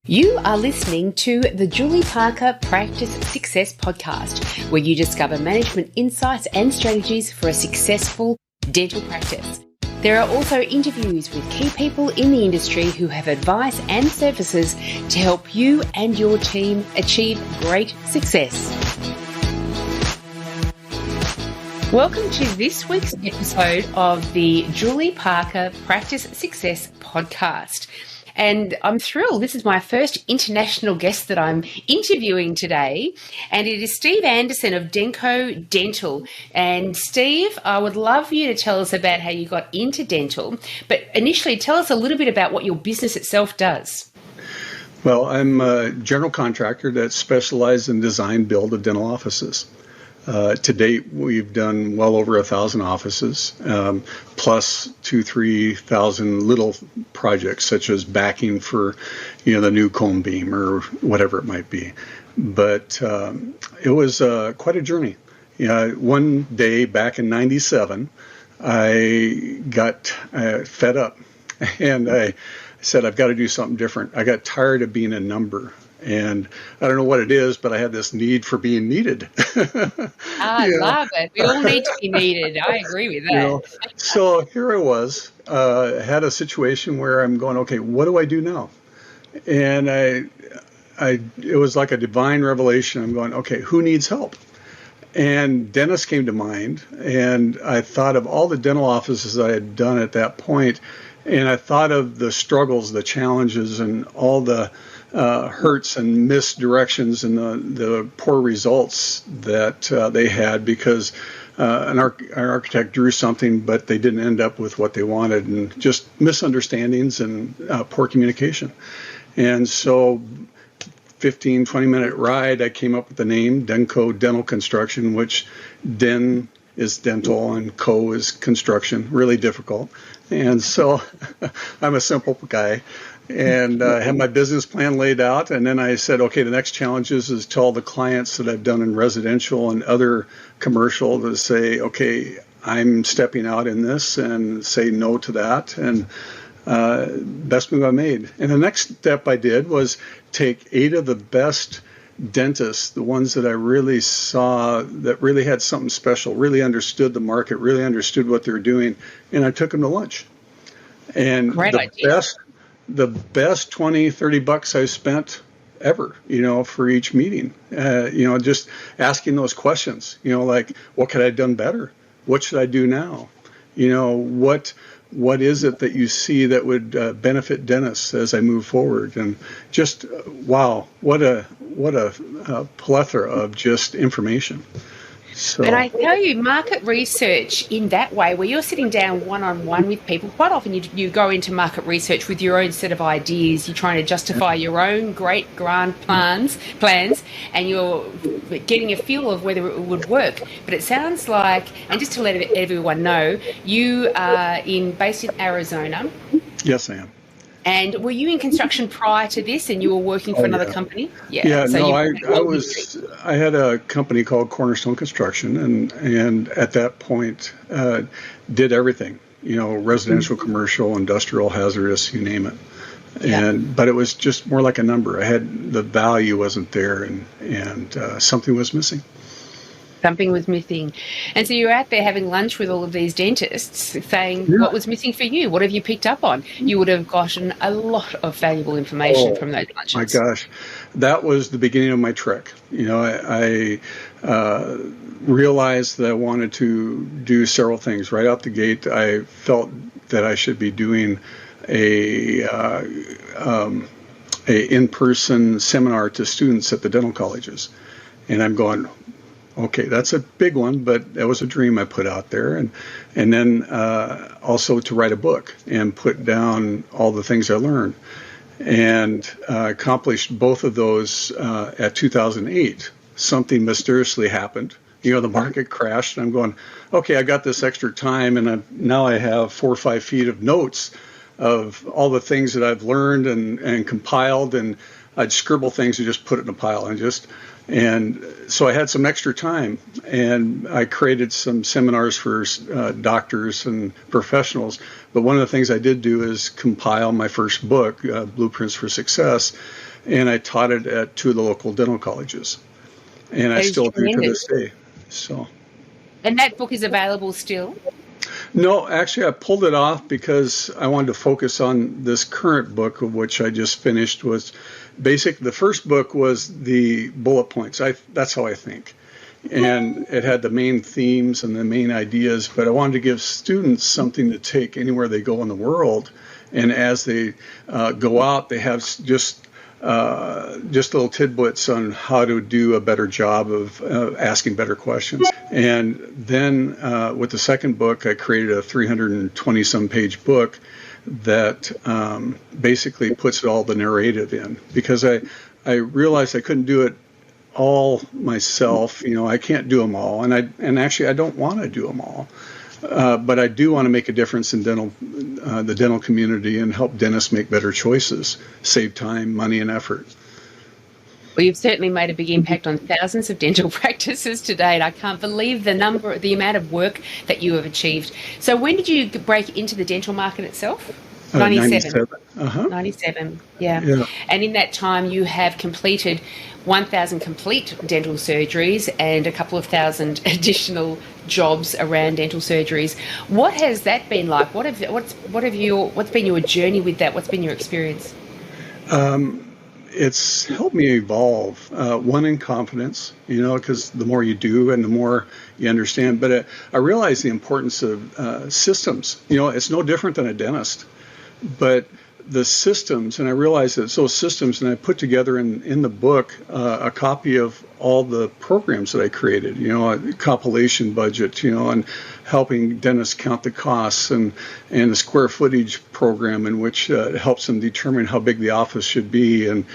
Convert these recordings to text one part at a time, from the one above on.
You are listening to the Julie Parker Practice Success Podcast, where you discover management insights and strategies for a successful dental practice. There are also interviews with key people in the industry who have advice and services to help you and your team achieve great success. Welcome to this week's episode of the Julie Parker Practice Success Podcast. And I'm thrilled. This is my first international guest that I'm interviewing today. And it is Steve Anderson of Denco Dental. And Steve, I would love you to tell us about how you got into dental. But initially, tell us a little bit about what your business itself does. Well, I'm a general contractor that specializes in design build of dental offices. To date, we've done well over 1,000 offices, plus 2,000-3,000 little projects, such as backing for, the new cone beam or whatever it might be. But it was quite a journey. One day back in '97, I got fed up, and I said, I've got to do something different. I got tired of being a number. And I don't know what it is, but I had this need for being needed. I love it. We all need to be needed. I agree with that. So here I was, had a situation where I'm going, okay, what do I do now? And it was like a divine revelation. I'm going, okay, who needs help? And dentists came to mind, and I thought of all the dental offices I had done at that point, and I thought of the struggles, the challenges, and all the hurts and misdirections and the poor results that they had because an architect drew something, but they didn't end up with what they wanted, and just misunderstandings and poor communication. And so 15, 20-minute ride, I came up with the name Denco Dental Construction, which Den is dental and co is construction, really difficult. And so I'm a simple guy. And I had my business plan laid out, and then I said, okay, the next challenge is to all the clients that I've done in residential and other commercial to say, okay, I'm stepping out in this and say no to that, and best move I made. And the next step I did was take 8 of the best dentists, the ones that I really saw that really had something special, really understood the market, really understood what they were doing, and I took them to lunch. And Great idea. The best $20-$30 I spent ever, for each meeting, just asking those questions, like, what could I have done better? What should I do now? What is it that you see that would benefit dentists as I move forward? And just, wow, what a plethora of just information. So. And I tell you, market research in that way, where you're sitting down one-on-one with people, quite often you go into market research with your own set of ideas. You're trying to justify your own great grand plans, and you're getting a feel of whether it would work. But it sounds like, and just to let everyone know, you are based in Arizona. Yes, I am. And were you in construction prior to this, and you were working for another company? Yeah. So I had a company called Cornerstone Construction, and at that point did everything, residential, commercial, industrial, hazardous, you name it. But it was just more like a number. The value wasn't there, and something was missing. Something was missing. And so you're out there having lunch with all of these dentists saying, what was missing for you? What have you picked up on? You would have gotten a lot of valuable information from those lunches. My gosh, that was the beginning of my trek. I realized that I wanted to do several things. Right out the gate, I felt that I should be doing a in-person seminar to students at the dental colleges. And I'm going, okay, that's a big one, but that was a dream I put out there. And then also to write a book and put down all the things I learned. And accomplished both of those at 2008. Something mysteriously happened. The market crashed, and I'm going, okay, I got this extra time, and now I have 4 or 5 feet of notes of all the things that I've learned and compiled, and I'd scribble things and just put it in a pile and just And so I had some extra time, and I created some seminars for doctors and professionals. But one of the things I did do is compile my first book, Blueprints for Success, and I taught it at 2 of the local dental colleges, and I That is still do to tremendous. this day. So. And that book is available still? No, actually, I pulled it off because I wanted to focus on this current book, of which I just finished. Was the first book was the bullet points. That's how I think, and it had the main themes and the main ideas. But I wanted to give students something to take anywhere they go in the world, and as they go out, they have just little tidbits on how to do a better job of asking better questions. And then with the second book, I created a 320-some page book that basically puts all the narrative in, because I realized I couldn't do it all myself. I can't do them all, and actually I don't want to do them all. But I do want to make a difference in the dental community, and help dentists make better choices, save time, money, and effort. Well, you've certainly made a big impact on thousands of dental practices to date. I can't believe the amount of work that you have achieved. So when did you break into the dental market itself? 97. 97, yeah. And in that time, you have completed 1,000 complete dental surgeries and a couple of thousand additional jobs around dental surgeries. What has that been like? What's been your journey with that? What's been your experience? It's helped me evolve. One, in confidence, because the more you do and the more you understand. But I realize the importance of systems. It's no different than a dentist. But the systems, and I realized that those systems, and I put together in the book a copy of all the programs that I created, a compilation budget, and helping dentists count the costs, and the square footage program in which helps them determine how big the office should be, and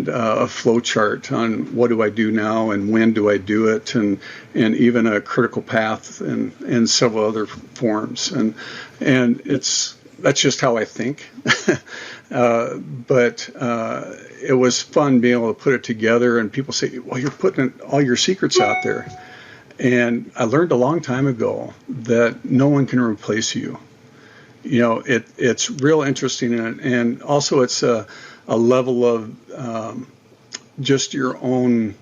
a flow chart on what do I do now and when do I do it, and even a critical path and several other forms. And that's just how I think. But it was fun being able to put it together, and people say, well, you're putting all your secrets out there. And I learned a long time ago that no one can replace you. It's real interesting, and also it's a level of just your own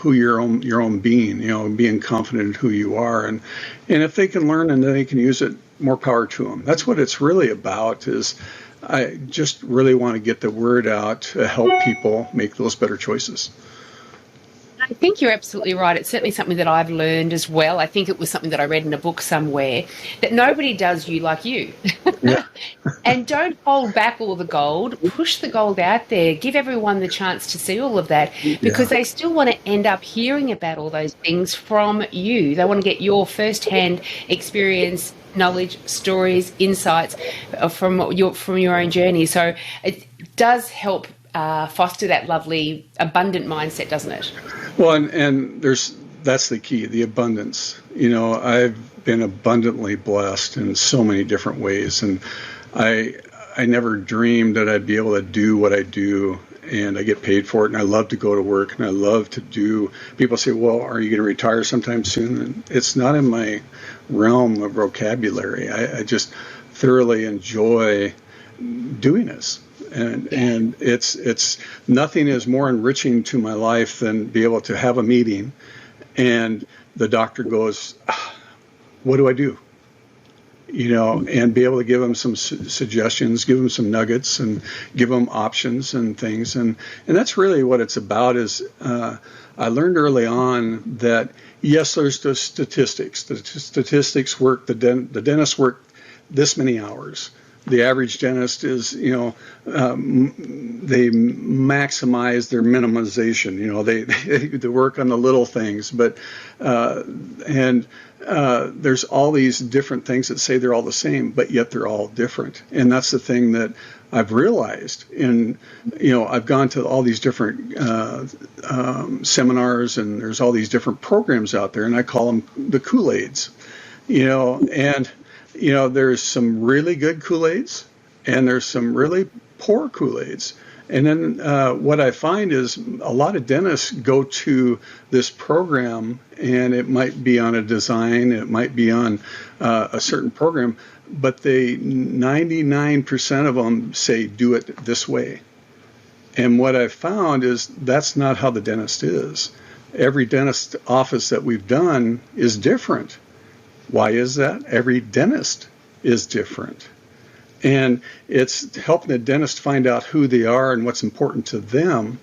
your own being, being confident in who you are, and if they can learn and then they can use it, more power to them. That's what it's really about. Is I just really want to get the word out to help people make those better choices. I think you're absolutely right. It's certainly something that I've learned as well. I think it was something that I read in a book somewhere, that nobody does you like you. Yeah. And don't hold back all the gold. Push the gold out there. Give everyone the chance to see all of that, because they still want to end up hearing about all those things from you. They want to get your first-hand experience, knowledge, stories, insights from your own journey. So it does help foster that lovely, abundant mindset, doesn't it? Well, and that's the key, the abundance. I've been abundantly blessed in so many different ways, and I never dreamed that I'd be able to do what I do, and I get paid for it, and I love to go to work, and I love to do. People say, well, are you going to retire sometime soon? And it's not in my realm of vocabulary. I just thoroughly enjoy doing this. And it's nothing is more enriching to my life than be able to have a meeting, and the doctor goes, what do I do? And be able to give them some suggestions, give them some nuggets, and give them options and things. And that's really what it's about. Is I learned early on that, yes, there's the statistics. The statistics work. The dentists work this many hours. The average dentist is, they maximize their minimization. They work on the little things, but there's all these different things that say they're all the same, but yet they're all different. And that's the thing that I've realized. I've gone to all these different seminars, and there's all these different programs out there, and I call them the Kool-Aids. There's some really good Kool-Aids, and there's some really poor Kool-Aids. And then what I find is a lot of dentists go to this program, and it might be on a design, it might be on a certain program, but 99% of them say do it this way. And what I've found is that's not how the dentist is. Every dentist office that we've done is different. Why is that? Every dentist is different. And it's helping the dentist find out who they are and what's important to them.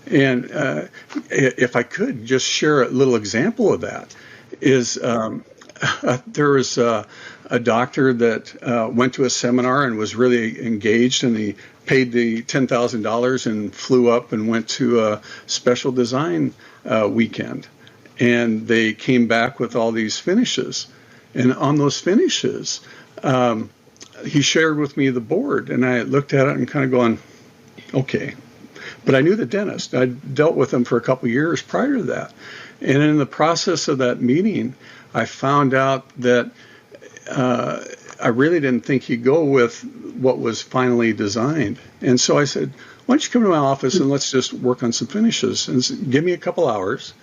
And if I could just share a little example of that, is there was a doctor that went to a seminar and was really engaged, and he paid the $10,000 and flew up and went to a special design weekend. And they came back with all these finishes. And on those finishes, he shared with me the board, and I looked at it and kind of going, okay. But I knew the dentist. I dealt with him for a couple of years prior to that. And in the process of that meeting, I found out that I really didn't think he'd go with what was finally designed. And so I said, why don't you come to my office and let's just work on some finishes and give me a couple hours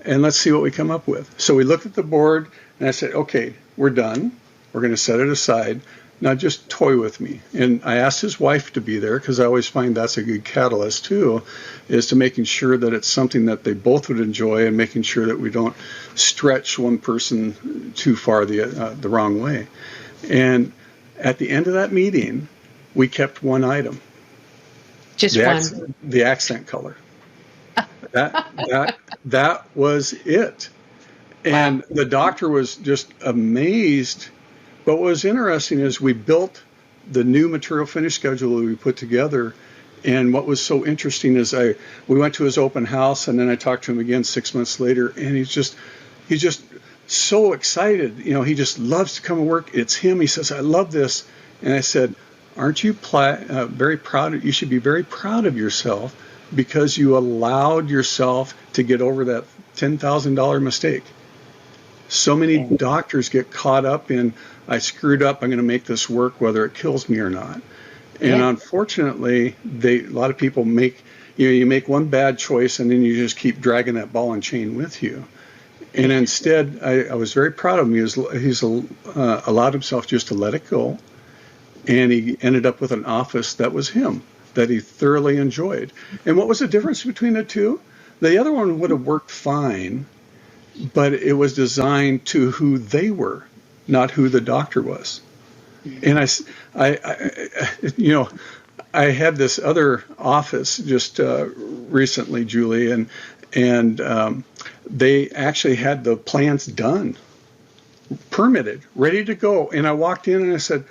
and let's see what we come up with. So we looked at the board and I said, okay, we're done. We're going to set it aside. Now just toy with me. And I asked his wife to be there because I always find that's a good catalyst too, is to making sure that it's something that they both would enjoy and making sure that we don't stretch one person too far the wrong way. And at the end of that meeting, we kept one item. Just one. The accent color. That was it. And the doctor was just amazed. But what was interesting is we built the new material finish schedule that we put together. And what was so interesting is we went to his open house, and then I talked to him again 6 months later, and he's just so excited. You know, he just loves to come and work. It's him. He says, I love this. And I said, aren't you very proud? You should be very proud of yourself because you allowed yourself to get over that $10,000 mistake. So many doctors get caught up in, I screwed up, I'm going to make this work whether it kills me or not. And unfortunately, a lot of people you make one bad choice and then you just keep dragging that ball and chain with you. And instead, I was very proud of him. He's allowed himself just to let it go. And he ended up with an office that was him, that he thoroughly enjoyed. And what was the difference between the two? The other one would have worked fine, but it was designed to who they were, not who the doctor was. And I had this other office just recently, Julie, and they actually had the plans done, permitted, ready to go. And I walked in and I said,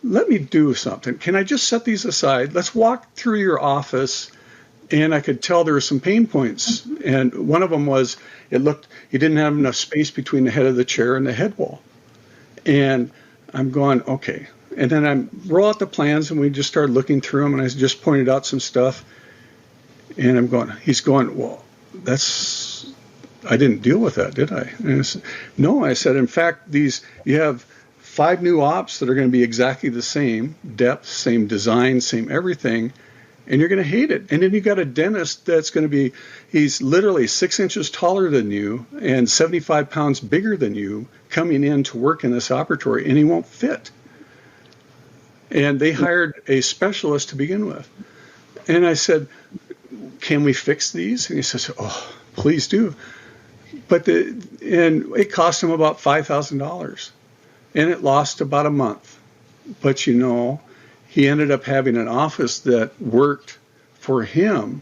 let me do something. Can I just set these aside? Let's walk through your office. And I could tell there were some pain points. And one of them was he didn't have enough space between the head of the chair and the head wall. And I'm going, okay. And then I roll out the plans and we just started looking through them and I just pointed out some stuff. And he's going, well, I didn't deal with that, did I? And I said, no, I said, in fact, you have 5 new ops that are going to be exactly the same depth, same design, same everything. And you're going to hate it. And then you got a dentist that's going to he's literally 6 inches taller than you and 75 pounds bigger than you coming in to work in this operatory, and he won't fit. And they hired a specialist to begin with. And I said, can we fix these? And he says, oh, please do. And it cost him about $5,000. And it lost about a month. But he ended up having an office that worked for him.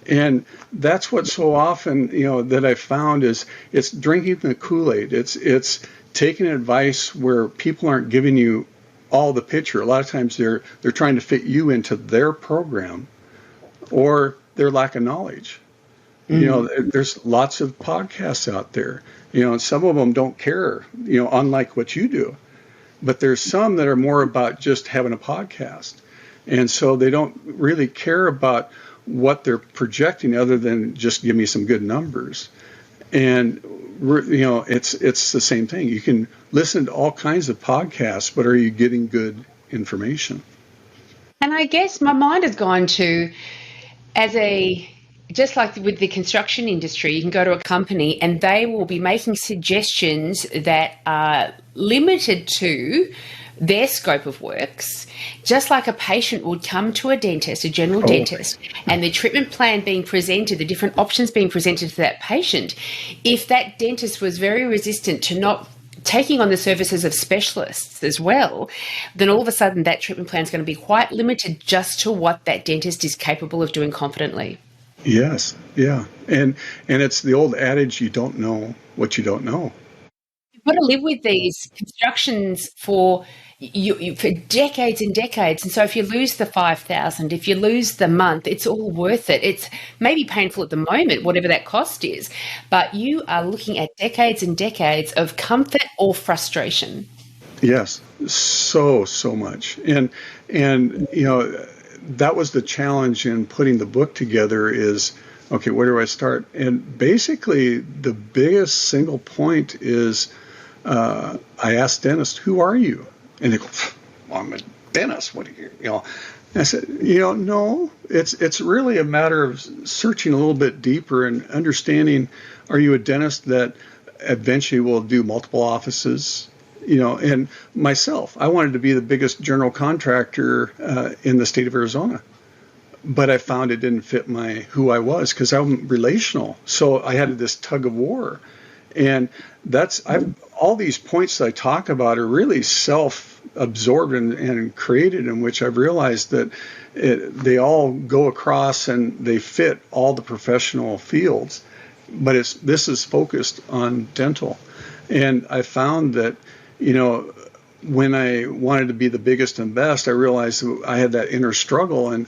And that's what so often, that I found is it's drinking the Kool-Aid. It's taking advice where people aren't giving you all the picture. A lot of times they're trying to fit you into their program or their lack of knowledge. There's lots of podcasts out there, and some of them don't care, unlike what you do. But there's some that are more about just having a podcast. And so they don't really care about what they're projecting other than just give me some good numbers. And, it's the same thing. You can listen to all kinds of podcasts, but are you getting good information? And I guess my mind has gone to, as a just like with the construction industry, you can go to a company and they will be making suggestions that are limited to their scope of works, just like a patient would come to a dentist, a general Oh, dentist, and the treatment plan being presented, the different options being presented to that patient. If that dentist was very resistant to not taking on the services of specialists as well, then all of a sudden that treatment plan is going to be quite limited just to what that dentist is capable of doing confidently. yes, yeah, and it's the old adage: you don't know what you don't know. You've got to live with these constructions for for decades and decades. And so if you lose the 5,000, if you lose the month, it's all worth it. It's maybe painful at the moment, whatever that cost is, but you are looking at decades and decades of comfort or frustration. Yes, so much, and that was the challenge in putting the book together. Is okay, where do I start? And basically, the biggest single point is I asked dentists, "Who are you?" And they go, "Well, I'm a dentist. What do you?" I said, no, it's really a matter of searching a little bit deeper and understanding. Are you a dentist that eventually will do multiple offices? And myself, I wanted to be the biggest general contractor in the state of Arizona, but I found it didn't fit who I was because I'm relational. So I had this tug of war, and all these points that I talk about are really self-absorbed and created, in which I've realized that they all go across and they fit all the professional fields, but this is focused on dental, and I found that when I wanted to be the biggest and best, I realized that I had that inner struggle, and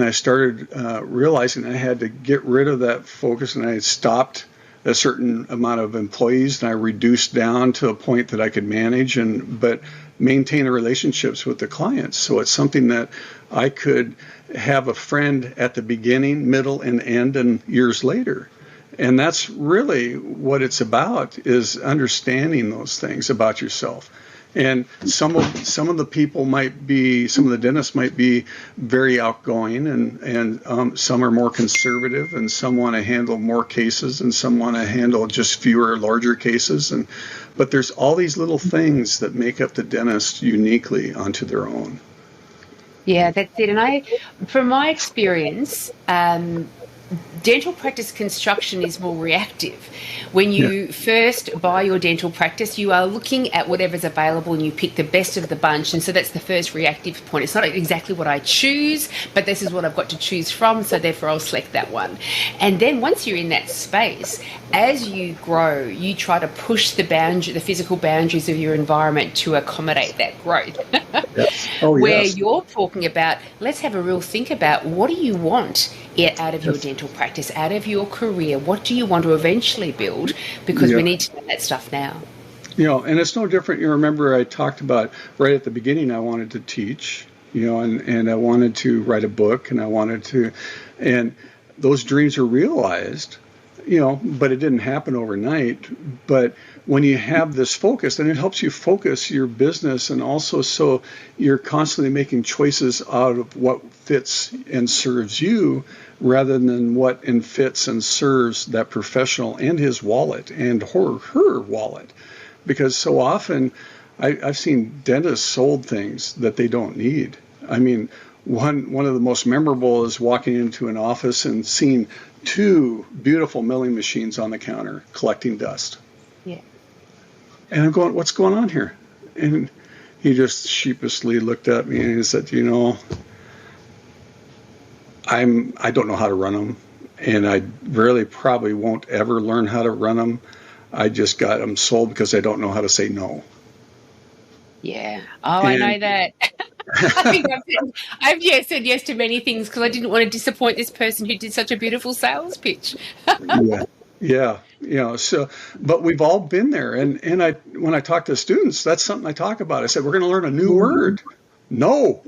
I started realizing I had to get rid of that focus, and I stopped a certain amount of employees, and I reduced down to a point that I could manage, but maintain the relationships with the clients. So it's something that I could have a friend at the beginning, middle, and end, and years later. And that's really what it's about, is understanding those things about yourself. And some of the people some of the dentists might be very outgoing, and some are more conservative, and some want to handle more cases, and some want to handle just fewer, larger cases. But there's all these little things that make up the dentist uniquely onto their own. Yeah, that's it. And from my experience, dental practice construction is more reactive. When Yeah. you first buy your dental practice, you are looking at whatever's available and you pick the best of the bunch. And so that's the first reactive point. It's not exactly what I choose, but this is what I've got to choose from. So therefore, I'll select that one. And then once you're in that space, as you grow, you try to push the physical boundaries of your environment to accommodate that growth. Yes. Oh, Where yes. you're talking about, let's have a real think about, what do you want out of your dental practice, out of your career? What do you want to eventually build? Because we Yeah. need to know that stuff now. And it's no different. You remember I talked about right at the beginning, I wanted to teach, and I wanted to write a book, and and those dreams are realized, but it didn't happen overnight. But when you have this focus, then it helps you focus your business, and also so you're constantly making choices out of what fits and serves you, rather than what fits and serves that professional and his wallet and her wallet. Because so often I've seen dentists sold things that they don't need. I mean, one of the most memorable is walking into an office and seeing two beautiful milling machines on the counter collecting dust. Yeah. And I'm going, what's going on here? And he just sheepishly looked at me and he said, I don't know how to run them, and I really probably won't ever learn how to run them. I just got them sold because I don't know how to say no. Yeah. Oh, I know And that. I think I've said yes to many things because I didn't want to disappoint this person who did such a beautiful sales pitch. yeah, yeah, so, but we've all been there. And when I talk to students, that's something I talk about. I said, we're going to learn a new word. No.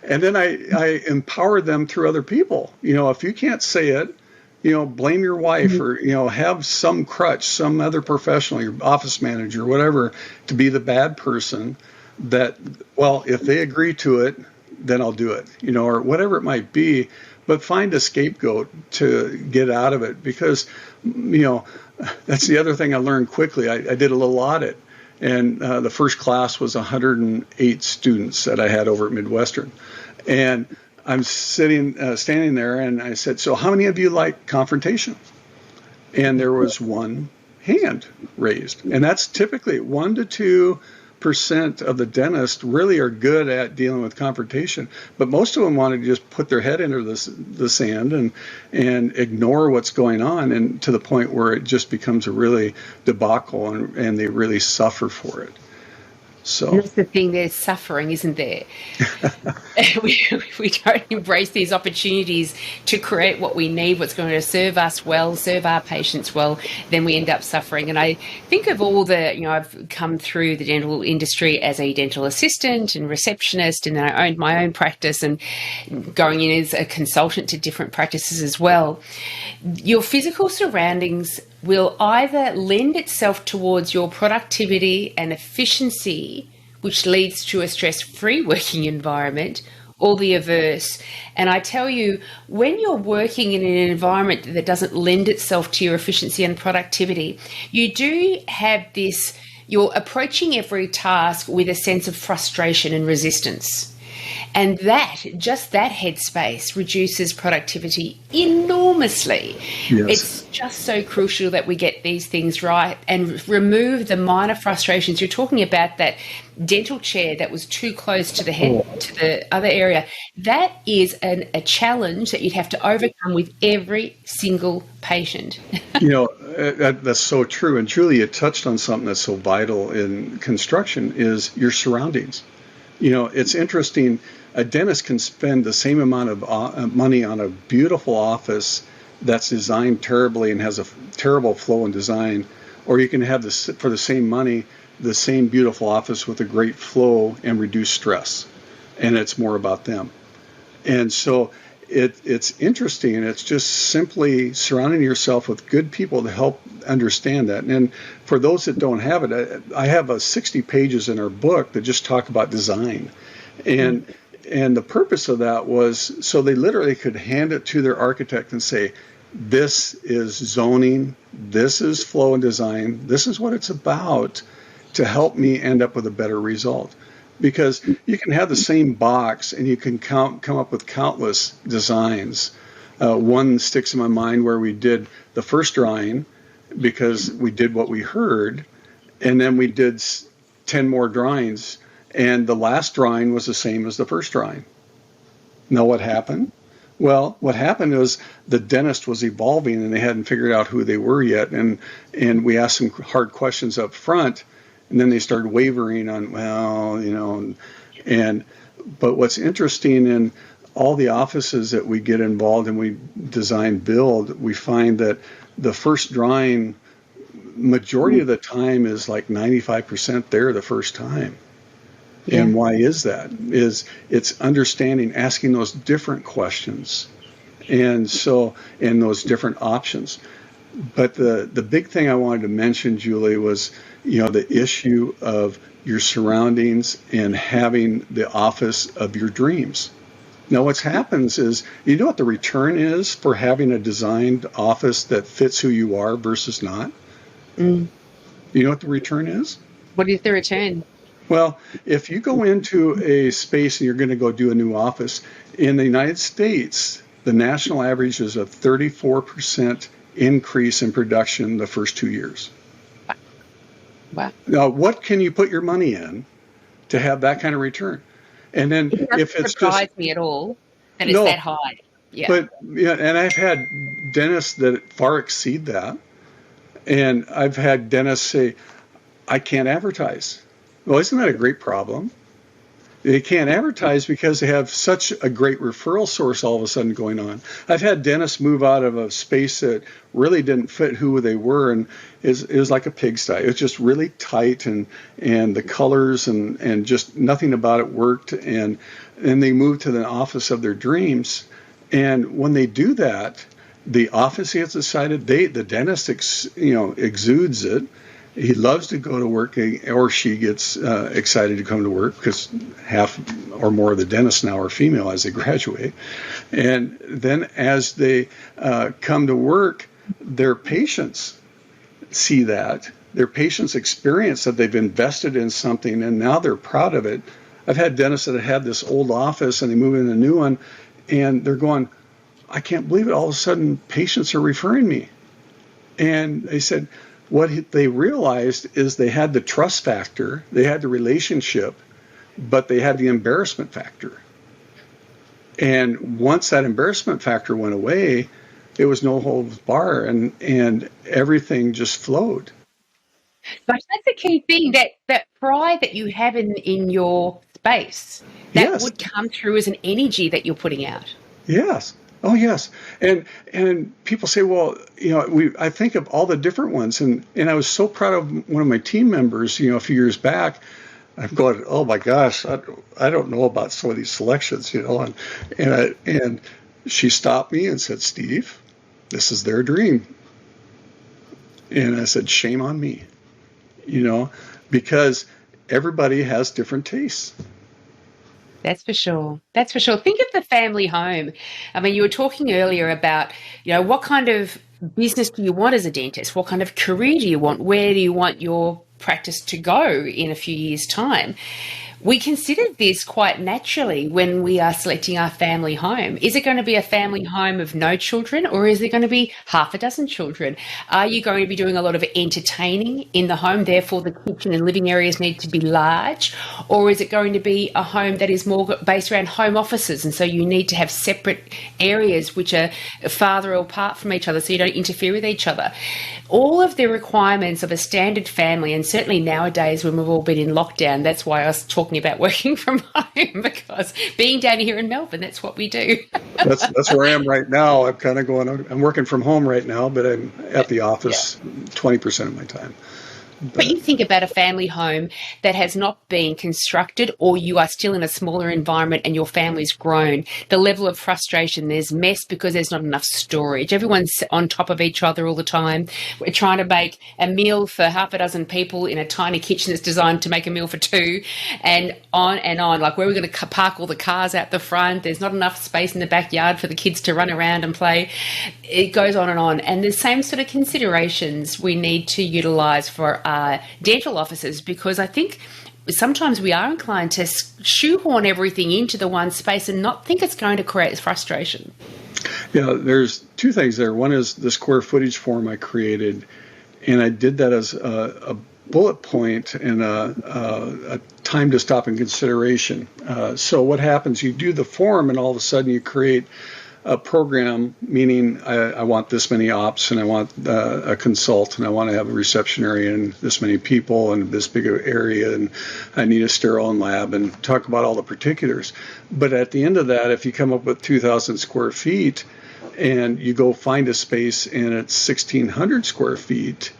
And then I empower them through other people. If you can't say it, blame your wife, or, have some crutch, some other professional, your office manager, whatever, to be the bad person that, well, if they agree to it, then I'll do it, or whatever it might be. But find a scapegoat to get out of it, because, that's the other thing I learned quickly. I did a little audit, and the first class was 108 students that I had over at Midwestern. And I'm standing there, and I said, so how many of you like confrontation? And there was one hand raised. And that's typically 1 to 2% of the dentists really are good at dealing with confrontation. But most of them want to just put their head into the sand and ignore what's going on, and to the point where it just becomes a really debacle, and they really suffer for it. So and that's the thing, there's suffering, isn't there? we don't embrace these opportunities to create what we need, what's going to serve us well, serve our patients well, then we end up suffering. And I think of all the, I've come through the dental industry as a dental assistant and receptionist, and then I owned my own practice and going in as a consultant to different practices as well. Your physical surroundings will either lend itself towards your productivity and efficiency, which leads to a stress-free working environment, or the averse. And I tell you, when you're working in an environment that doesn't lend itself to your efficiency and productivity, you do have this, you're approaching every task with a sense of frustration and resistance. And just that headspace reduces productivity enormously. Yes. It's just so crucial that we get these things right and remove the minor frustrations. You're talking about that dental chair that was too close to the head, to the other area. That is a challenge that you'd have to overcome with every single patient. That's so true. And Julia touched on something that's so vital in construction is your surroundings. It's interesting. A dentist can spend the same amount of money on a beautiful office that's designed terribly and has a terrible flow and design, or you can have this for the same money, the same beautiful office with a great flow and reduced stress, and it's more about them. And so it's interesting, and it's just simply surrounding yourself with good people to help understand that. And for those that don't have it, I have 60 pages in our book that just talk about design. And the purpose of that was so they literally could hand it to their architect and say, this is zoning, this is flow and design, this is what it's about, to help me end up with a better result. Because you can have the same box and you can come up with countless designs. One sticks in my mind where we did the first drawing because we did what we heard, and then we did 10 more drawings, and the last drawing was the same as the first drawing. Now what happened? Well, what happened was the dentist was evolving and they hadn't figured out who they were yet, and we asked some hard questions up front. And then they started wavering on, but what's interesting in all the offices that we get involved in, we design build, we find that the first drawing, majority of the time, is like 95% there the first time. Yeah. And why is that? It's understanding, asking those different questions, and those different options. But the big thing I wanted to mention, Julie, was the issue of your surroundings and having the office of your dreams. Now, what happens is, what the return is for having a designed office that fits who you are versus not? You know what the return is? What is the return? Well, if you go into a space and you're going to go do a new office, in the United States, the national average is a 34% increase in production the first 2 years. Wow. Now, what can you put your money in to have that kind of return? And then if it's surprise me at all that it's that high. Yeah. But and I've had dentists that far exceed that, and I've had dentists say, "I can't advertise." Well, isn't that a great problem? They can't advertise because they have such a great referral source all of a sudden going on. I've had dentists move out of a space that really didn't fit who they were, and it was like a pigsty. It was just really tight, and the colors and just nothing about it worked. And they moved to the office of their dreams. And when they do that, the office gets decided. The dentist exudes it. He loves to go to work, or she gets excited to come to work because half or more of the dentists now are female as they graduate. And then as they come to work, their patients see that. Their patients experience that they've invested in something and now they're proud of it. I've had dentists that have had this old office and they move in a new one and they're going, I can't believe it. All of a sudden, patients are referring me. And they said, what they realized is they had the trust factor, they had the relationship, but they had the embarrassment factor. And once that embarrassment factor went away, it was no holds bar, and everything just flowed. But that's a key thing, that pride that you have in your space, that Yes, would come through as an energy that you're putting out. yes. Oh yes, and people say, well, I think of all the different ones, and I was so proud of one of my team members, a few years back. I'm going, oh my gosh, I don't know about some of these selections, and she stopped me and said, Steve, this is their dream, and I said, shame on me, because everybody has different tastes. That's for sure. That's for sure. Think of the family home. I mean, you were talking earlier about, what kind of business do you want as a dentist? What kind of career do you want? Where do you want your practice to go in a few years' time? We consider this quite naturally when we are selecting our family home. Is it going to be a family home of no children, or is it going to be half a dozen children? Are you going to be doing a lot of entertaining in the home, therefore the kitchen and living areas need to be large? Or is it going to be a home that is more based around home offices, and so you need to have separate areas which are farther apart from each other so you don't interfere with each other? All of the requirements of a standard family, and certainly nowadays when we've all been in lockdown, that's why I was talking about working from home, because being down here in Melbourne, that's what we do. That's where I am right now. I'm kind of going, I'm working from home right now, but I'm at the office 20% of my time. But you think about a family home that has not been constructed, or you are still in a smaller environment and your family's grown. The level of frustration, there's mess because there's not enough storage. Everyone's on top of each other all the time. We're trying to make a meal for half a dozen people in a tiny kitchen that's designed to make a meal for two, and on and on. Like, where are we going to park all the cars out the front? There's not enough space in the backyard for the kids to run around and play. It goes on. And the same sort of considerations we need to utilise for dental offices, because I think sometimes we are inclined to shoehorn everything into the one space and not think it's going to create frustration. Yeah, there's two things there. One is the square footage form I created, and I did that as a bullet point and a time to stop and consideration. So what happens, you do the form and all of a sudden you create a program, meaning I want this many ops, and I want a consult, and I want to have a reception area and this many people and this big area, and I need a sterile and lab, and talk about all the particulars. But at the end of that, if you come up with 2,000 square feet and you go find a space and it's 1,600 square feet,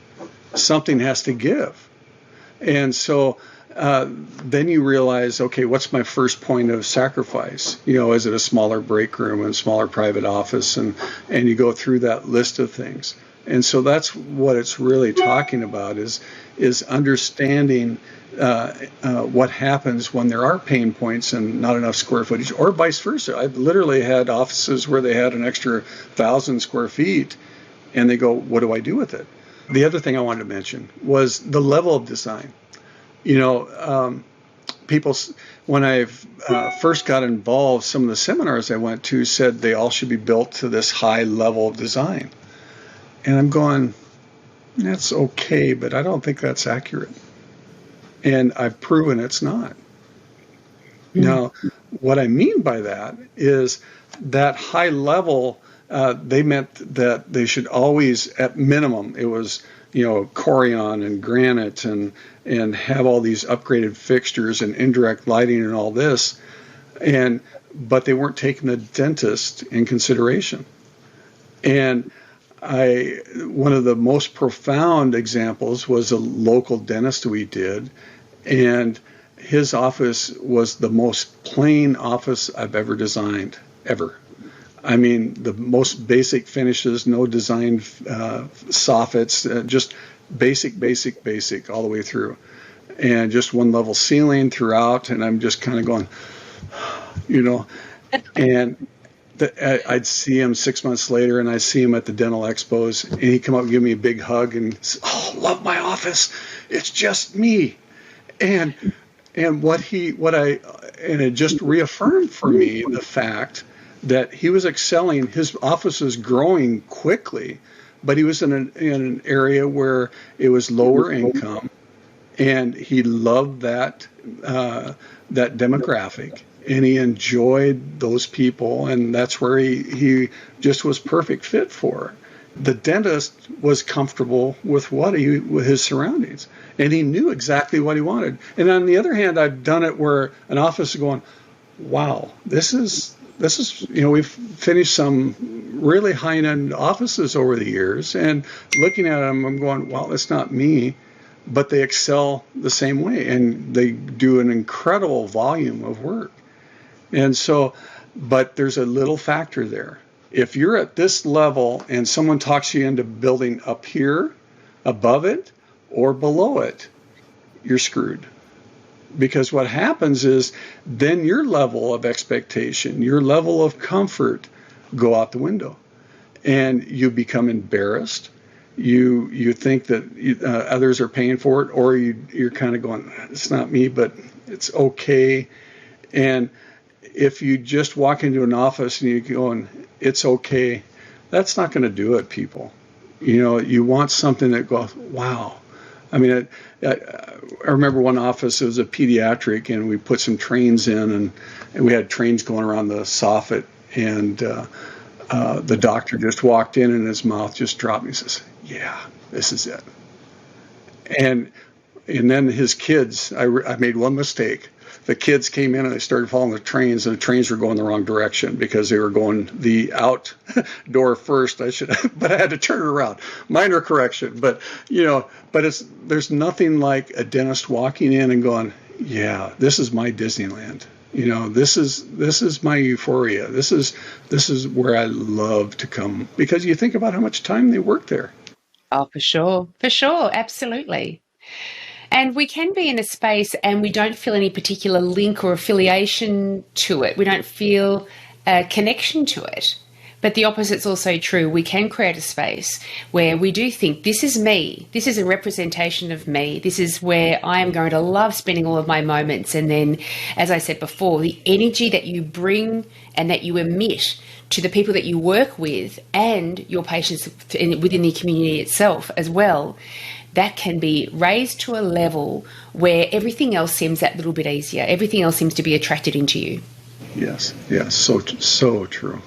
something has to give. And so then you realize, okay, what's my first point of sacrifice? Is it a smaller break room and smaller private office? And you go through that list of things. And so that's what it's really talking about is understanding what happens when there are pain points and not enough square footage, or vice versa. I've literally had offices where they had an extra 1,000 square feet, and they go, what do I do with it? The other thing I wanted to mention was the level of design. People, when I first got involved, some of the seminars I went to said they all should be built to this high level of design. And I'm going, that's okay, but I don't think that's accurate. And I've proven it's not. Mm-hmm. Now, what I mean by that is that high level, they meant that they should always, at minimum, it was Corian and granite and have all these upgraded fixtures and indirect lighting and all this, but they weren't taking the dentist in consideration. And one of the most profound examples was a local dentist we did, and his office was the most plain office I've ever designed, ever. I mean, the most basic finishes, no design soffits, just basic all the way through. And just one level ceiling throughout. And I'm just kind of going, you know, and I'd see him 6 months later, and I see him at the dental expos, and he'd come up and give me a big hug and say, "Oh, love my office. It's just me." And it just reaffirmed for me the fact that he was excelling. His office was growing quickly, but he was in an area where it was lower income, and he loved that demographic, and he enjoyed those people, and that's where he just was perfect fit for. The dentist was comfortable with with his surroundings, and he knew exactly what he wanted. And on the other hand, I've done it where an office is going, wow, this is we've finished some really high-end offices over the years, and looking at them, I'm going, well, it's not me, but they excel the same way, and they do an incredible volume of work. And so, but there's a little factor there. If you're at this level and someone talks you into building up here, above it, or below it, you're screwed. Because what happens is then your level of expectation, your level of comfort go out the window, and you become embarrassed. You think that others are paying for it, or you're kind of going, it's not me, but it's okay. And if you just walk into an office and you're going, it's okay, that's not going to do it, people. You want something that goes, wow. I mean, I remember one office, it was a pediatric, and we put some trains in, and we had trains going around the soffit, and the doctor just walked in, and his mouth just dropped, and he says, yeah, this is it. And then his kids, I made one mistake. The kids came in and they started following the trains, and the trains were going the wrong direction because they were going the out door first. But I had to turn it around. Minor correction, but there's nothing like a dentist walking in and going, yeah, this is my Disneyland. This is my euphoria. This is where I love to come, because you think about how much time they work there. Oh, for sure, absolutely. And we can be in a space and we don't feel any particular link or affiliation to it. We don't feel a connection to it. But the opposite's also true. We can create a space where we do think, this is me. This is a representation of me. This is where I am going to love spending all of my moments. And then, as I said before, the energy that you bring and that you emit to the people that you work with and your patients within the community itself as well, that can be raised to a level where everything else seems that little bit easier. Everything else seems to be attracted into you. Yes, so true. So true.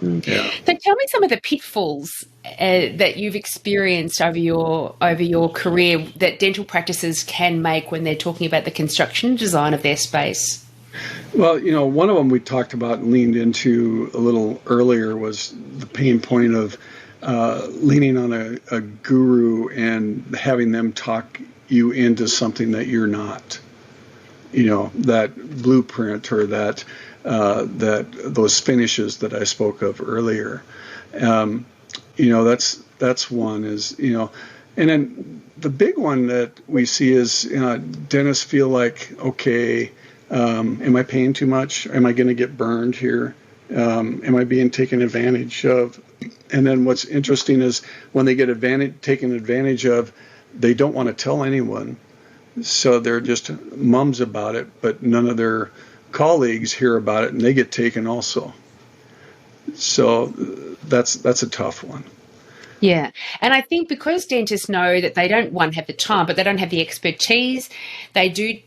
Yeah. So tell me some of the pitfalls that you've experienced over your career that dental practices can make when they're talking about the construction and design of their space. Well, one of them we talked about and leaned into a little earlier was the pain point of leaning on a guru and having them talk you into something that you're not. That blueprint or that those finishes that I spoke of earlier. That's one is, and then the big one that we see is dentists feel like, okay, am I paying too much? Am I going to get burned here? Am I being taken advantage of? And then what's interesting is when they get taken advantage of, they don't want to tell anyone. So they're just mums about it, but none of their colleagues hear about it, and they get taken also. So that's a tough one. Yeah. And I think because dentists know that they don't, one, have the time, but they don't have the expertise, they do,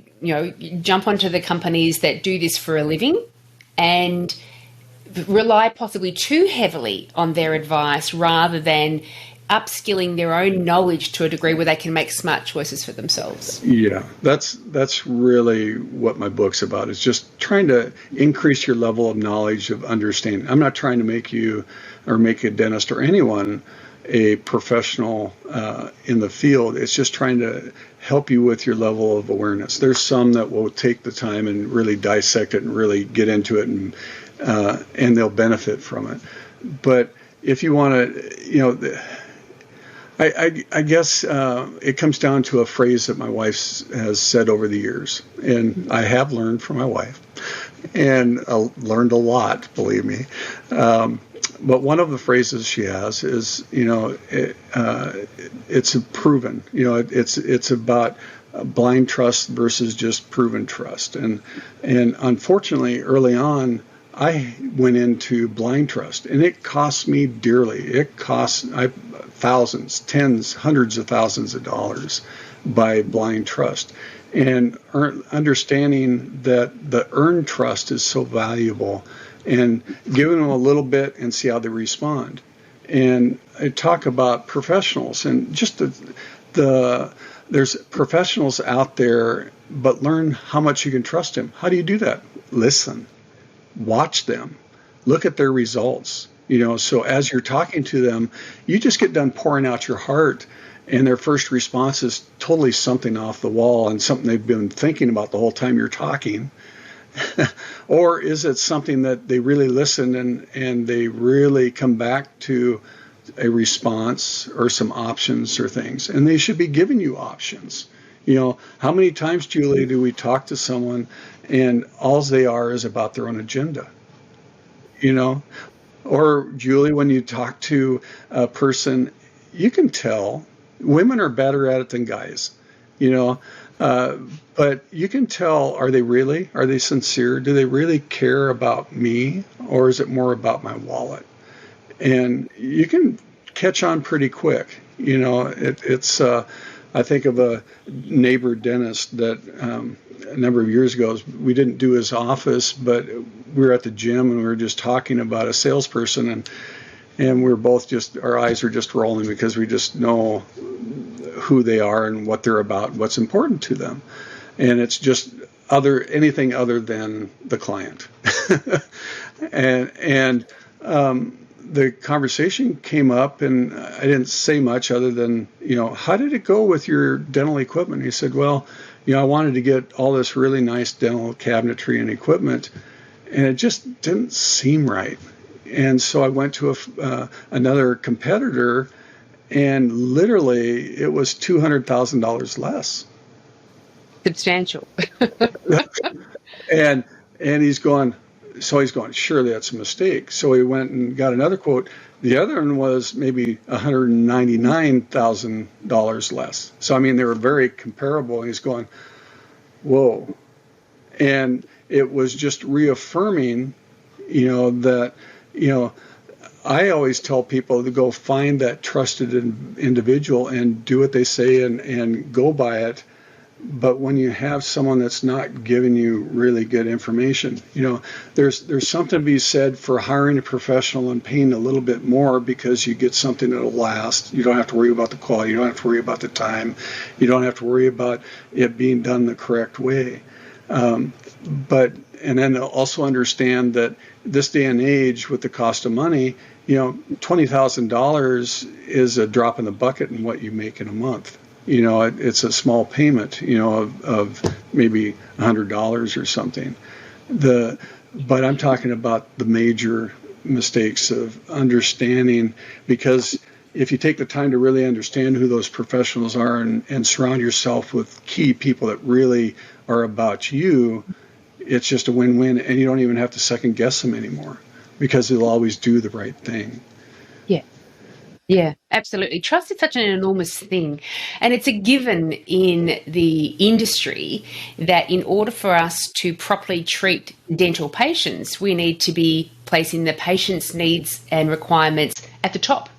jump onto the companies that do this for a living and rely possibly too heavily on their advice rather than upskilling their own knowledge to a degree where they can make smart choices for themselves. Yeah, that's really what my book's about, is just trying to increase your level of knowledge, of understanding. I'm not trying to make you or make a dentist or anyone a professional in the field. It's just trying to help you with your level of awareness. There's some that will take the time and really dissect it and really get into it and and they'll benefit from it. But if you want to, I guess it comes down to a phrase that my wife has said over the years, and I have learned from my wife, and learned a lot, believe me. But one of the phrases she has is, it's proven. It's about blind trust versus just proven trust, and unfortunately, early on, I went into blind trust, and it cost me dearly. It cost thousands, tens, hundreds of thousands of dollars by blind trust. And understanding that the earned trust is so valuable, and giving them a little bit and see how they respond. And I talk about professionals, and just there's professionals out there, but learn how much you can trust them. How do you do that? Listen. Watch them, look at their results. So as you're talking to them, you just get done pouring out your heart, and their first response is totally something off the wall and something they've been thinking about the whole time you're talking. Or is it something that they really listen and they really come back to a response or some options or things, and they should be giving you options. How many times, Julie, do we talk to someone and all they are is about their own agenda? Or Julie, when you talk to a person, you can tell women are better at it than guys, but you can tell, are they sincere? Do they really care about me, or is it more about my wallet? And you can catch on pretty quick. It's I think of a neighbor dentist that a number of years ago, we didn't do his office, but we were at the gym and we were just talking about a salesperson, and we were both our eyes are just rolling because we just know who they are and what they're about, what's important to them. And it's just anything other than the client. and the conversation came up, and I didn't say much other than, how did it go with your dental equipment? He said, well, I wanted to get all this really nice dental cabinetry and equipment, and it just didn't seem right. And so I went to another competitor, and literally it was $200,000 less. Substantial. and he's going, surely that's a mistake. So he went and got another quote. The other one was maybe $199,000 less. So, they were very comparable. And he's going, whoa. And it was just reaffirming, that, I always tell people to go find that trusted individual and do what they say and go by it. But when you have someone that's not giving you really good information, there's something to be said for hiring a professional and paying a little bit more because you get something that'll last. You don't have to worry about the quality. You don't have to worry about the time. You don't have to worry about it being done the correct way. And then also understand that this day and age with the cost of money, $20,000 is a drop in the bucket in what you make in a month. It's a small payment, of maybe $100 or something. But I'm talking about the major mistakes of understanding, because if you take the time to really understand who those professionals are and surround yourself with key people that really are about you, it's just a win-win, and you don't even have to second guess them anymore because they'll always do the right thing. Yeah, absolutely. Trust is such an enormous thing, and it's a given in the industry that in order for us to properly treat dental patients, we need to be placing the patient's needs and requirements at the top,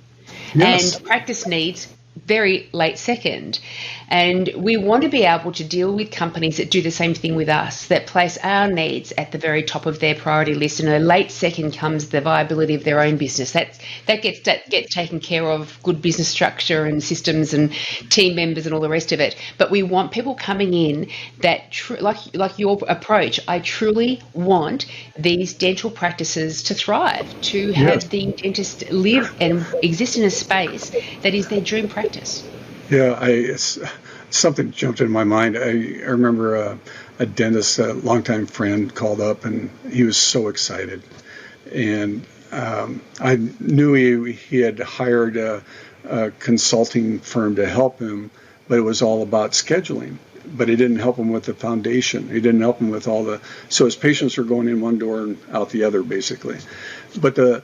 and practice needs very late second. And we want to be able to deal with companies that do the same thing with us, that place our needs at the very top of their priority list, and a late second comes the viability of their own business. That gets taken care of, good business structure and systems and team members and all the rest of it. But we want people coming in that, like your approach, I truly want these dental practices to thrive, to have the dentist live and exist in a space that is their dream practice. Yeah, something jumped in my mind. I remember a dentist, a longtime friend, called up, and he was so excited. And I knew he had hired a consulting firm to help him, but it was all about scheduling. But it didn't help him with the foundation. He didn't help him with so his patients were going in one door and out the other, basically. But the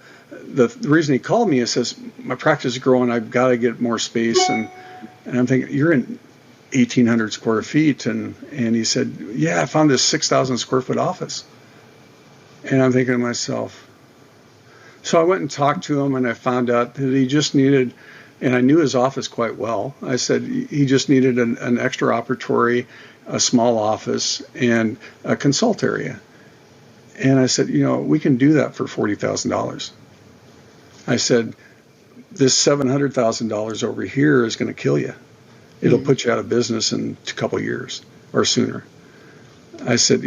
reason he called me, he says, my practice is growing, I've got to get more space. And I'm thinking, you're in 1,800 square feet. And he said, yeah, I found this 6,000 square foot office. And I'm thinking to myself, so I went and talked to him, and I found out that he just needed, and I knew his office quite well. I said he just needed an extra operatory, a small office, and a consult area. And I said, we can do that for $40,000. I said, this $700,000 over here is going to kill you. It'll put you out of business in a couple of years or sooner. I said,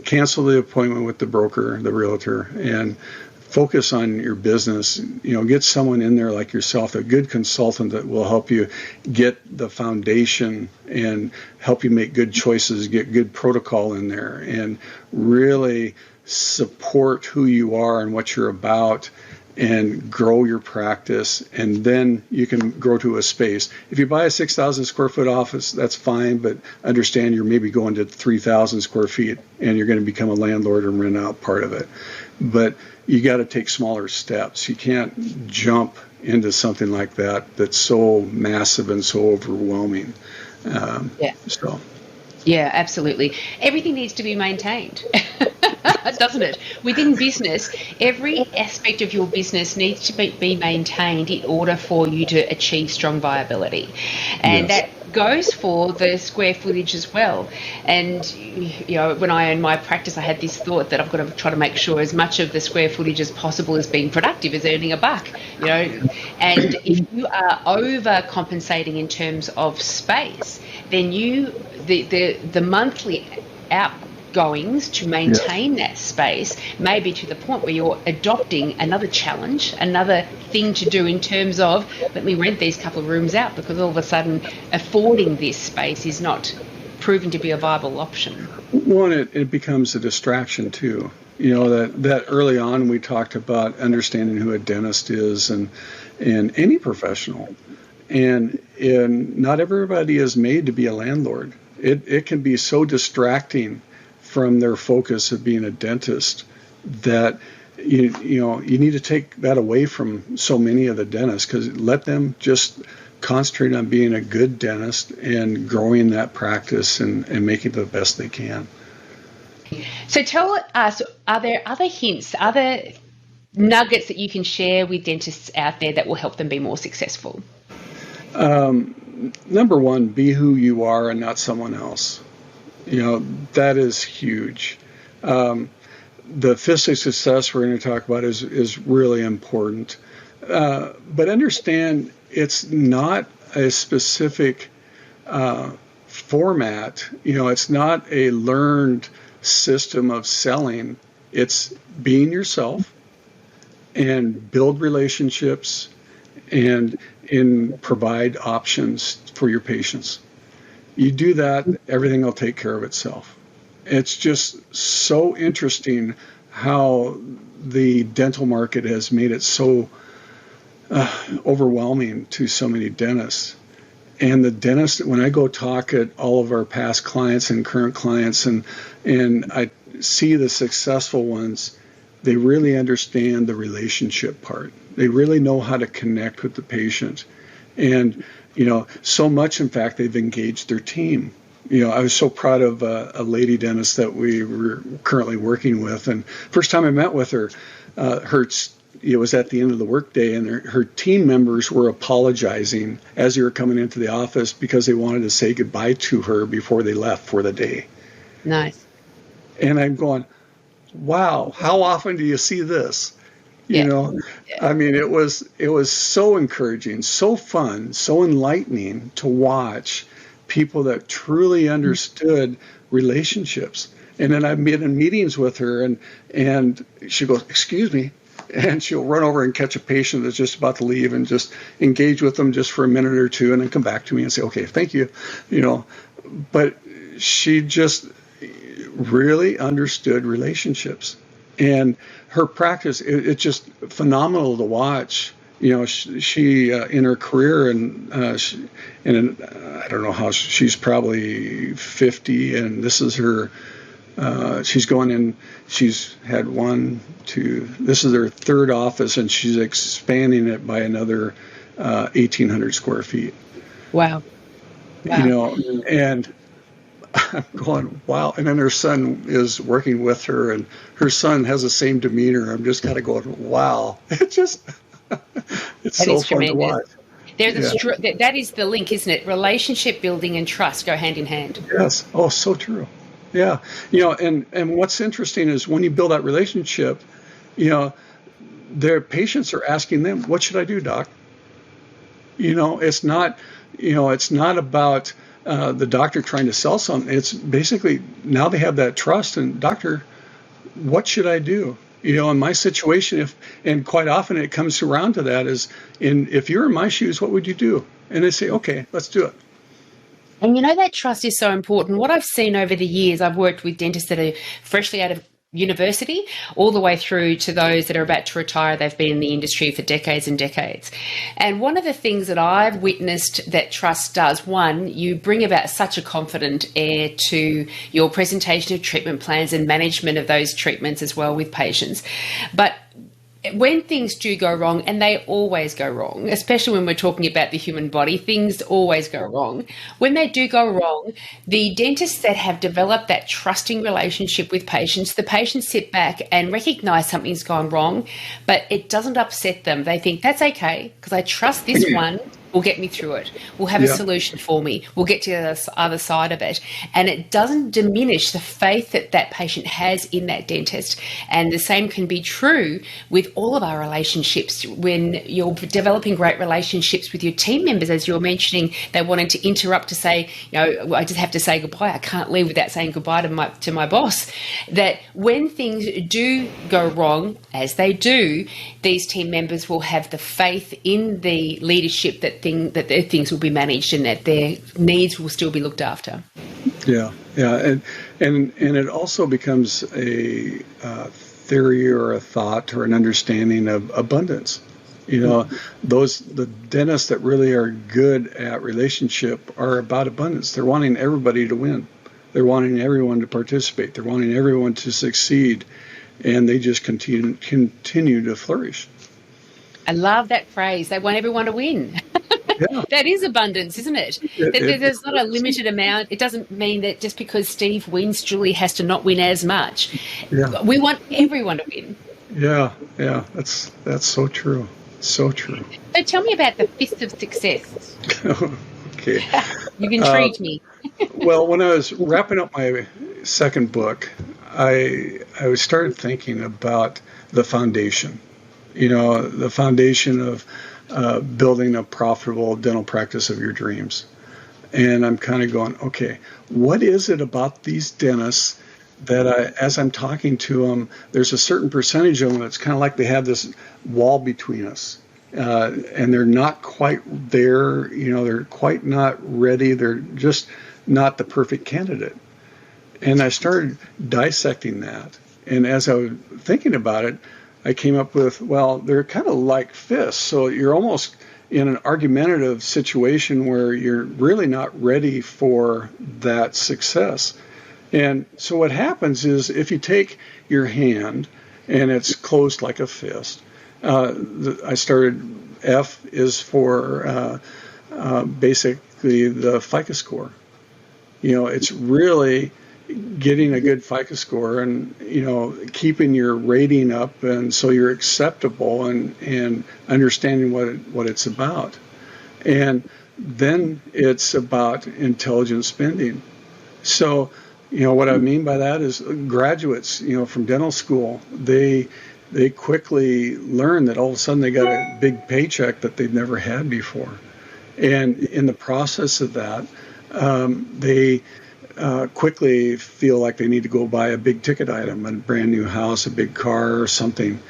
cancel the appointment with the broker, the realtor, and focus on your business. Get someone in there like yourself, a good consultant that will help you get the foundation and help you make good choices, get good protocol in there, and really support who you are and what you're about, and grow your practice. And then you can grow to a space. If you buy a 6,000 square foot office, that's fine, but understand you're maybe going to 3,000 square feet and you're going to become a landlord and rent out part of it. But you got to take smaller steps. You can't jump into something like that that's so massive and so overwhelming. Yeah, absolutely. Everything needs to be maintained, doesn't it? Within business, every aspect of your business needs to be maintained in order for you to achieve strong viability. And Yes. that goes for the square footage as well. And, when I owned my practice, I had this thought that I've got to try to make sure as much of the square footage as possible is being productive, is earning a buck, And if you are overcompensating in terms of space, then the monthly outgoings to maintain that space may be to the point where you're adopting another challenge, another thing to do in terms of, let me rent these couple of rooms out, because all of a sudden affording this space is not proving to be a viable option. One, it becomes a distraction too. That early on we talked about understanding who a dentist is and any professional. And not everybody is made to be a landlord. It can be so distracting from their focus of being a dentist that you need to take that away from so many of the dentists, because let them just concentrate on being a good dentist and growing that practice and making it the best they can. So tell us, are there other hints, other nuggets that you can share with dentists out there that will help them be more successful? Number one, be who you are and not someone else. That is huge. The fifth of success we're going to talk about is really important. But understand it's not a specific format. It's not a learned system of selling. It's being yourself and build relationships and provide options for your patients. You do that, everything will take care of itself. It's just so interesting how the dental market has made it so overwhelming to so many dentists. And the dentists, when I go talk at all of our past clients and current clients, and I see the successful ones, they really understand the relationship part. They really know how to connect with the patient. And, so much, in fact, they've engaged their team. I was so proud of a lady dentist that we were currently working with. And first time I met with her, it was at the end of the workday, and her team members were apologizing as they were coming into the office because they wanted to say goodbye to her before they left for the day. Nice. And I'm going, wow, how often do you see this? I mean, it was so encouraging, so fun, so enlightening to watch people that truly understood relationships. And then I've been in meetings with her, and she goes, excuse me, and she'll run over and catch a patient that's just about to leave and just engage with them just for a minute or two, and then come back to me and say, okay, thank you. But she just really understood relationships. And her practice, it's just phenomenal to watch. She in her career, and I don't know how, she's probably 50, and this is her. She's going in. She's had this is her third office, and she's expanding it by another 1,800 square feet. Wow. And I'm going, wow. And then her son is working with her, and her son has the same demeanor. I'm just kind of going, wow. It's so fun to watch. That is the link, isn't it? Relationship building and trust go hand in hand. Yes. Oh, so true. Yeah. And what's interesting is when you build that relationship, their patients are asking them, what should I do, doc? It's not about the doctor trying to sell something. It's basically, now they have that trust, and doctor, what should I do? In my situation, and quite often it comes around to that if you're in my shoes, what would you do? And they say, okay, let's do it. And that trust is so important. What I've seen over the years, I've worked with dentists that are freshly out of university all the way through to those that are about to retire. They've been in the industry for decades and decades. And one of the things that I've witnessed that trust does, one, you bring about such a confident air to your presentation of treatment plans and management of those treatments as well with patients. But when things do go wrong, and they always go wrong, especially when we're talking about the human body, things always go wrong. When they do go wrong, the dentists that have developed that trusting relationship with patients, the patients sit back and recognize something's gone wrong, but it doesn't upset them. They think, that's okay, because I trust this one will get me through it. We'll have a solution for me. We'll get to the other side of it. And it doesn't diminish the faith that that patient has in that dentist. And the same can be true with all of our relationships. When you're developing great relationships with your team members, as you're mentioning, they wanted to interrupt to say, I just have to say goodbye. I can't leave without saying goodbye to my boss. That when things do go wrong, as they do, these team members will have the faith in the leadership that their things will be managed and that their needs will still be looked after. Yeah, and it also becomes a theory or a thought or an understanding of abundance. The dentists that really are good at relationship are about abundance. They're wanting everybody to win. They're wanting everyone to participate. They're wanting everyone to succeed, and they just continue to flourish. I love that phrase. They want everyone to win. Yeah. That is abundance, isn't it? There's not a limited amount. It doesn't mean that just because Steve wins, Julie has to not win as much. Yeah. We want everyone to win. Yeah. That's so true. So true. So tell me about the Fist of Success. Okay. You've intrigued me. Well, when I was wrapping up my second book, I started thinking about the foundation. The foundation of building a profitable dental practice of your dreams. And I'm kind of going, okay, what is it about these dentists that as I'm talking to them, there's a certain percentage of them that's kind of like they have this wall between us. And they're not quite there, they're quite not ready. They're just not the perfect candidate. And I started dissecting that. And as I was thinking about it, I came up with, well, they're kind of like fists. So you're almost in an argumentative situation where you're really not ready for that success. And so what happens is if you take your hand and it's closed like a fist, I started, F is for basically the FICO score. It's really getting a good FICO score and, keeping your rating up, and so you're acceptable and understanding what it's about. And then it's about intelligent spending. So, what I mean by that is graduates, from dental school, they quickly learn that all of a sudden they got a big paycheck that they've never had before. And in the process of that, they quickly feel like they need to go buy a big ticket item, a brand new house, a big car or something.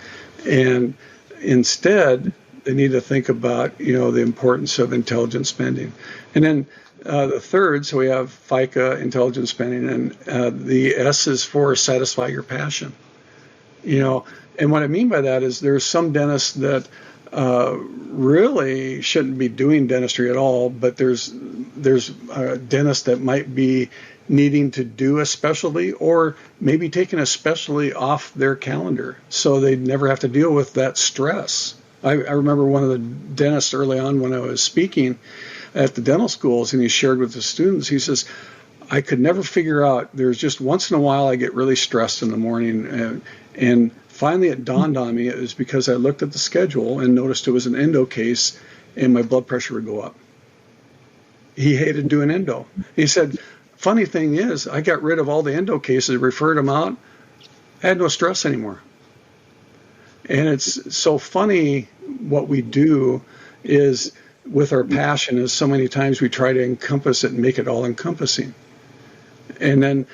And instead, they need to think about, the importance of intelligent spending. And then the third, so we have FICA, intelligent spending, and the S is for satisfy your passion. you know. And what I mean by that is there's some dentists that really shouldn't be doing dentistry at all, but there's dentists that might be needing to do a specialty or maybe taking a specialty off their calendar so they never have to deal with that stress. I remember one of the dentists early on when I was speaking at the dental schools, and he shared with the students, he says, I could never figure out, there's just once in a while I get really stressed in the morning, and finally it dawned on me it was because I looked at the schedule and noticed it was an endo case and my blood pressure would go up. He hated doing endo. He said, funny thing is, I got rid of all the endo cases, referred them out, I had no stress anymore. And it's so funny what we do is with our passion is so many times we try to encompass it and make it all encompassing. And then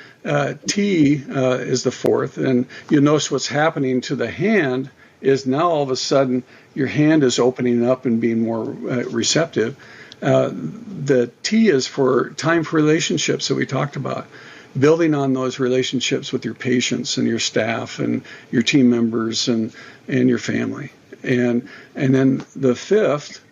T is the fourth, and you'll notice what's happening to the hand is now all of a sudden your hand is opening up and being more receptive. The T is for time for relationships that we talked about, building on those relationships with your patients and your staff and your team members and your family. And then the fifth,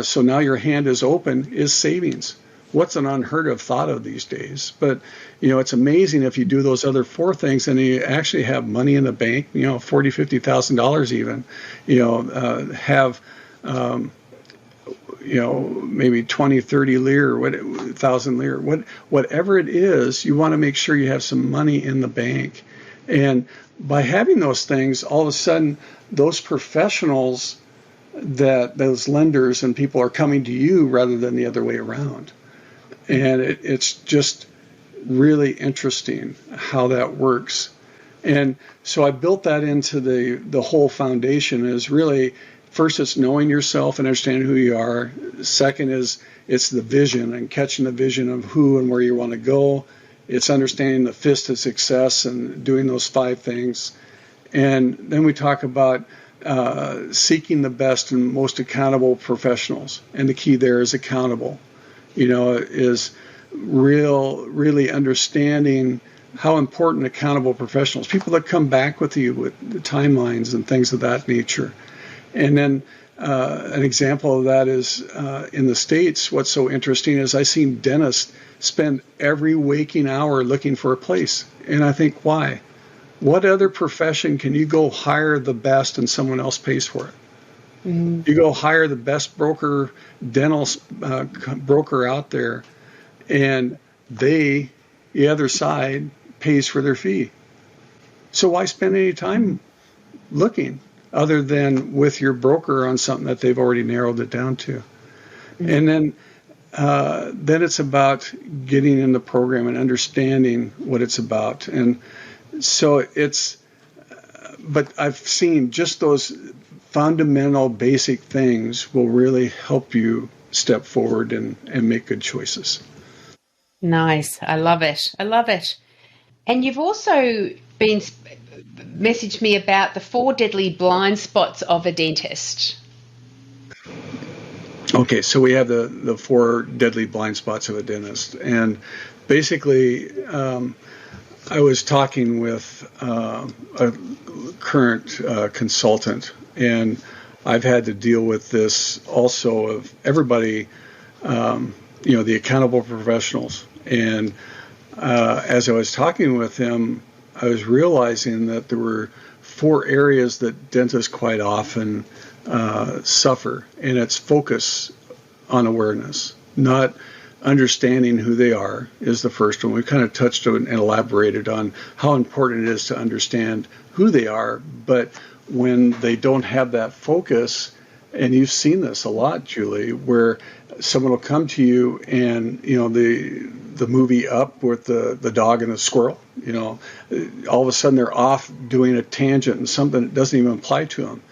so now your hand is open, is savings. What's an unheard of thought of these days? But, it's amazing if you do those other four things and you actually have money in the bank, $40,000, $50,000 even, have, maybe 20, 30 lire, 1,000 lire, whatever it is, you want to make sure you have some money in the bank. And by having those things, all of a sudden, those professionals, that those lenders and people are coming to you rather than the other way around. And it's just really interesting how that works. And so I built that into the whole foundation is really, first it's knowing yourself and understanding who you are. Second is it's the vision and catching the vision of who and where you want to go. It's understanding the fist of success and doing those 5 things. And then we talk about seeking the best and most accountable professionals. And the key there is accountable, is really understanding how important accountable professionals, people that come back with you with the timelines and things of that nature. And then an example of that is in the States, what's so interesting is I've seen dentists spend every waking hour looking for a place. And I think, why? What other profession can you go hire the best and someone else pays for it? Mm-hmm. You go hire the best dental broker out there, and the other side pays for their fee. So why spend any time looking other than with your broker on something that they've already narrowed it down to? Mm-hmm. And then it's about getting in the program and understanding what it's about. And so but I've seen just those fundamental basic things will really help you step forward and make good choices. Nice. I love it. I love it. And you've also messaged me about the 4 deadly blind spots of a dentist. Okay, so we have the 4 deadly blind spots of a dentist. And basically, I was talking with a current consultant, and I've had to deal with this also of everybody, the accountable professionals. And as I was talking with him, I was realizing that there were 4 areas that dentists quite often suffer, and it's focus on awareness, not understanding who they are is the first one. We kind of touched on and elaborated on how important it is to understand who they are, but when they don't have that focus, and you've seen this a lot, Julie, where someone will come to you and, the movie Up with the dog and the squirrel, all of a sudden they're off doing a tangent and something that doesn't even apply to them.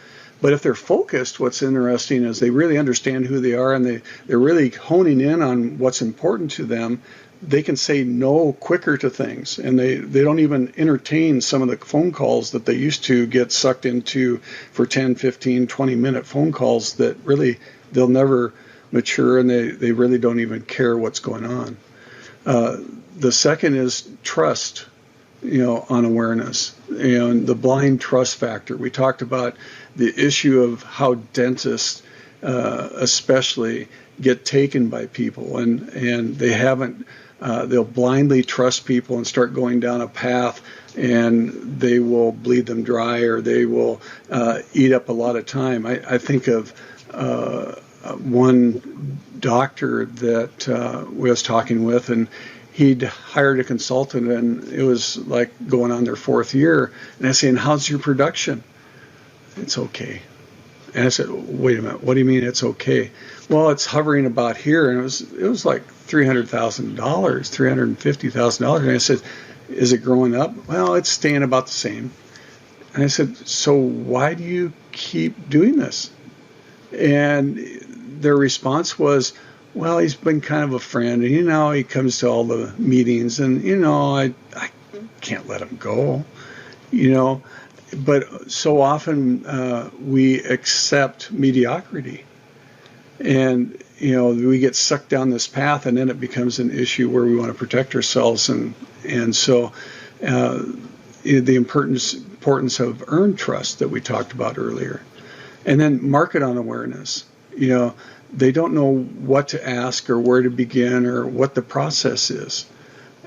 But if they're focused, what's interesting is they really understand who they are and they're really honing in on what's important to them. They can say no quicker to things, and they don't even entertain some of the phone calls that they used to get sucked into for 10, 15, 20-minute phone calls that really they'll never mature, and they really don't even care what's going on. The second is trust. on awareness. And the blind trust factor. We talked about the issue of how dentists, especially, get taken by people, and they haven't. They'll blindly trust people and start going down a path, and they will bleed them dry, or they will eat up a lot of time. I think of one doctor that we was talking with, and he'd hired a consultant, and it was like going on their 4th year. And I said, "How's your production?" "It's okay." And I said, "Wait a minute, what do you mean it's okay?" "Well, it's hovering about here." And it was like $300,000, $350,000. And I said, "Is it growing up?" "Well, it's staying about the same." And I said, "So why do you keep doing this?" And their response was, "Well, he's been kind of a friend, and he comes to all the meetings, and I can't let him go, But so often we accept mediocrity, and we get sucked down this path, and then it becomes an issue where we want to protect ourselves, and so the importance of earned trust that we talked about earlier, and then market on awareness. They don't know what to ask or where to begin or what the process is.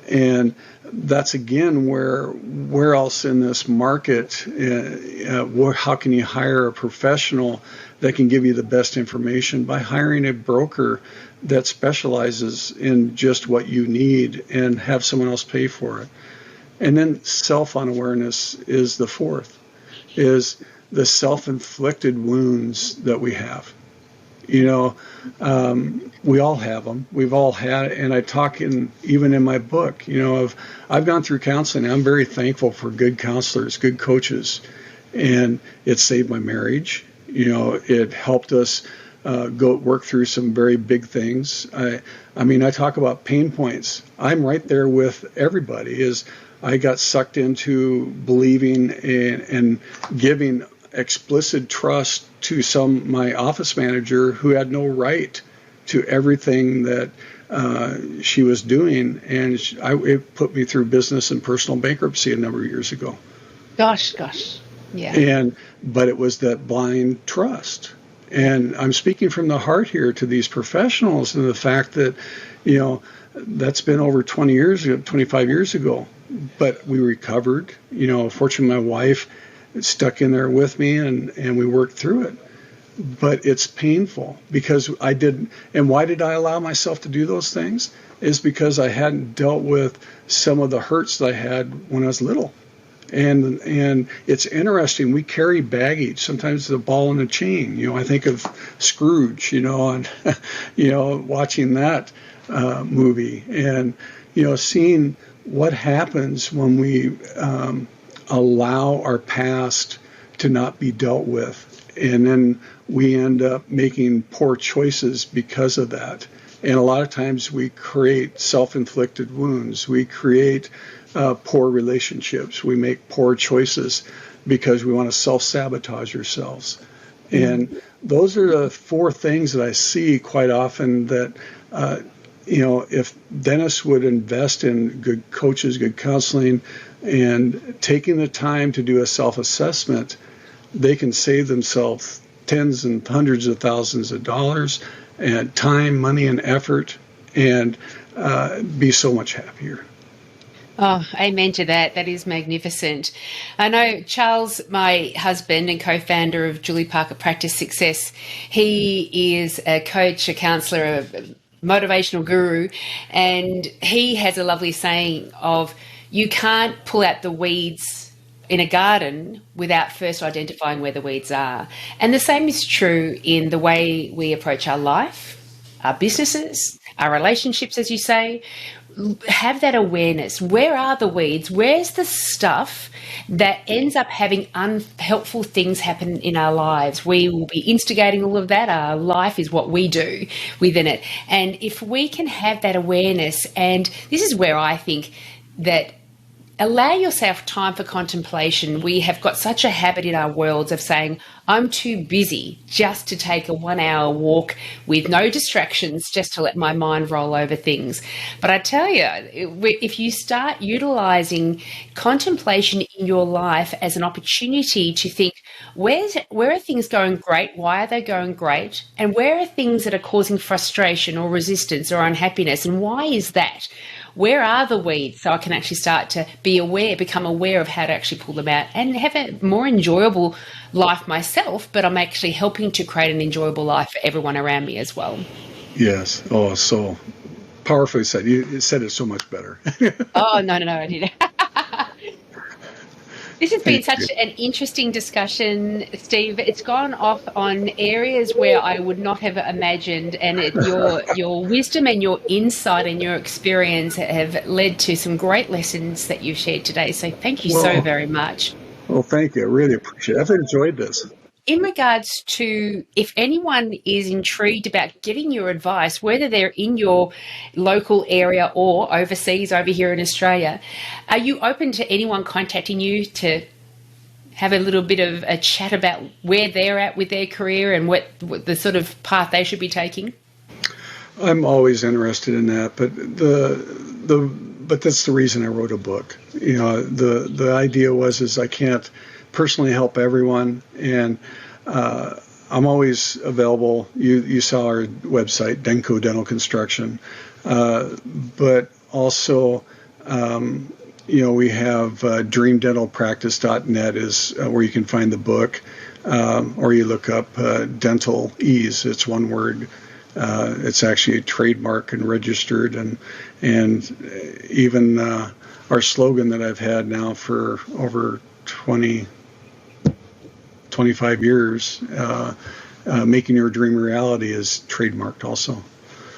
And that's again where else in this market, how can you hire a professional that can give you the best information? By hiring a broker that specializes in just what you need and have someone else pay for it. And then self-unawareness is the fourth, is the self-inflicted wounds that we have. We all have them. We've all had it. And I talk even in my book, I've gone through counseling. I'm very thankful for good counselors, good coaches, and it saved my marriage. It helped us go work through some very big things. I talk about pain points. I'm right there with everybody. I got sucked into believing and giving explicit trust to my office manager who had no right to everything that she was doing, and it put me through business and personal bankruptcy a number of years ago. Gosh, yeah. But it was that blind trust, and I'm speaking from the heart here to these professionals, and the fact that that's been over 20 years ago, 25 years ago, but we recovered. Fortunately, my wife stuck in there with me, and we worked through it. But it's painful because I did. And why did I allow myself to do those things? Is because I hadn't dealt with some of the hurts that I had when I was little. And it's interesting. We carry baggage. Sometimes the ball and the chain. I think of Scrooge. And watching that movie, and seeing what happens when we allow our past to not be dealt with, and then we end up making poor choices because of that. And a lot of times we create self-inflicted wounds. We create poor relationships. We make poor choices because we want to self-sabotage ourselves. And those are the four things that I see quite often that, if dentists would invest in good coaches, good counseling, and taking the time to do a self-assessment, they can save themselves tens and hundreds of thousands of dollars and time, money, and effort, and be so much happier. Oh, amen to that. That is magnificent. I know Charles, my husband and co-founder of Julie Parker Practice Success, he is a coach, a counselor, a motivational guru, and he has a lovely saying of, you can't pull out the weeds in a garden without first identifying where the weeds are. And the same is true in the way we approach our life, our businesses, our relationships, as you say. Have that awareness. Where are the weeds? Where's the stuff that ends up having unhelpful things happen in our lives? We will be instigating all of that. Our life is what we do within it. And if we can have that awareness, and this is where I think that allow yourself time for contemplation. We have got such a habit in our worlds of saying, I'm too busy just to take a 1 hour walk with no distractions, just to let my mind roll over things. But I tell you, if you start utilizing contemplation in your life as an opportunity to think, where are things going great? Why are they going great? And where are things that are causing frustration or resistance or unhappiness? And why is that? Where are the weeds? So I can actually start to become aware of how to actually pull them out and have a more enjoyable life myself, but I'm actually helping to create an enjoyable life for everyone around me as well. Yes. Oh, so powerfully said. You said it so much better. Oh, no, I didn't. This has been such an interesting discussion, Steve. It's gone off on areas where I would not have imagined, and your wisdom and your insight and your experience have led to some great lessons that you've shared today. So thank you so very much. Well, thank you. I really appreciate it. I've enjoyed this. In regards to if anyone is intrigued about getting your advice, whether they're in your local area or overseas over here in Australia, are you open to anyone contacting you to have a little bit of a chat about where they're at with their career and what the sort of path they should be taking? I'm always interested in that, but that's the reason I wrote a book. You know, the idea was I can't personally help everyone, and I'm always available. You saw our website, Denco Dental Construction, but also we have dreamdentalpractice.net is where you can find the book, or you look up Dental Ease. It's one word. It's actually a trademark and registered, and even our slogan that I've had now for over 25 years, making your dream a reality, is trademarked also.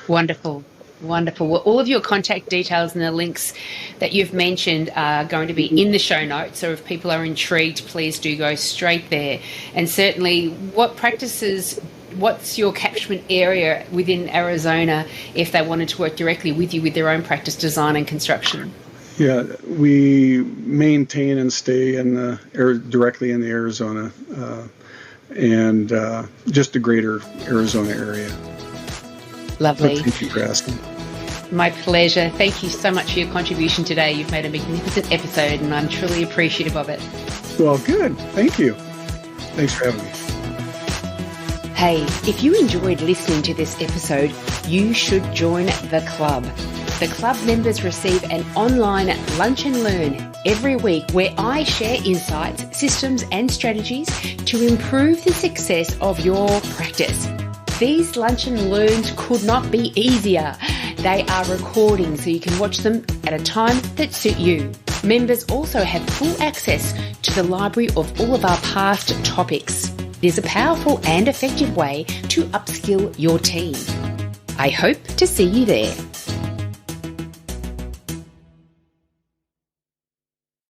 Wonderful. Well, all of your contact details and the links that you've mentioned are going to be in the show notes. So if people are intrigued, please do go straight there. And certainly, what's your catchment area within Arizona if they wanted to work directly with you with their own practice design and construction? Yeah, we maintain and stay directly in the Arizona and just the greater Arizona area. Lovely. So thank you for asking. My pleasure. Thank you so much for your contribution today. You've made a magnificent episode, and I'm truly appreciative of it. Well, good. Thank you. Thanks for having me. Hey, if you enjoyed listening to this episode, you should join the club. The club members receive an online lunch and learn every week where I share insights, systems and strategies to improve the success of your practice. These lunch and learns could not be easier. They are recording so you can watch them at a time that suit you. Members also have full access to the library of all of our past topics. It is a powerful and effective way to upskill your team. I hope to see you there.